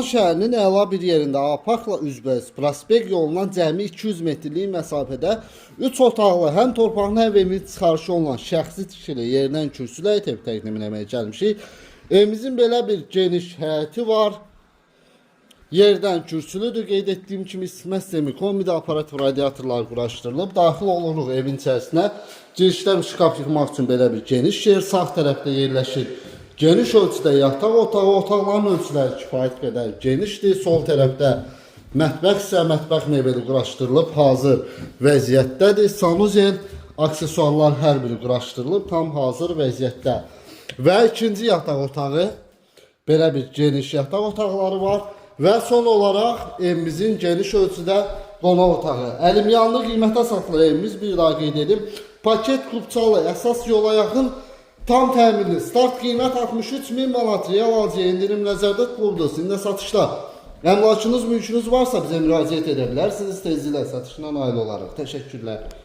Naxçıvan şəhərinin əla bir yerində Apakla üzbəüz prospekt yolundan cəmi 200 metrlik məsafədə 3 otaqlı, həm torpağın həm evin çıxarışı olan şəxsi tikili yerindən kürsülə ev təqdim etməyə gəlmişik. Evimizin belə bir geniş həyəti var. Yerdən kürsülüdür. Qeyd etdiyim kimi isitmə sistemi, kombi aparatif radiatorlar quraşdırılıb. Daxil oluruq evin içərisinə. Girişdə bir şkaf yıxmaq üçün belə bir geniş yer. Sağ tərəfdə yerləşir. Geniş ölçüdə yataq otağı, otaqların ölçüləri kifayət qədər genişdir. Sol tərəfdə mətbəx isə mətbəx mebeli quraşdırılıb, hazır vəziyyətdədir. Sanuzel, aksesuarlar hər biri quraşdırılıb, tam hazır vəziyyətdə. Və ikinci yataq otağı, belə bir geniş yataq otaqları var. Və son olaraq evimizin geniş ölçüdə qonaq otağı. Əlimyanlı qiymətə satılır evimiz, bir daha qeyd edim. Paket Qubçalı, əsas yola yaxın, tam təminli. Start qiymət 63.000 manat, real alıcıya indirim nəzərdə tutulubdur. Sizin də satışda əmlakınız, mülkünüz varsa bizə müraciət edə bilərsiniz. Tezliklə satışına nail olarıq. Təşəkkürlər.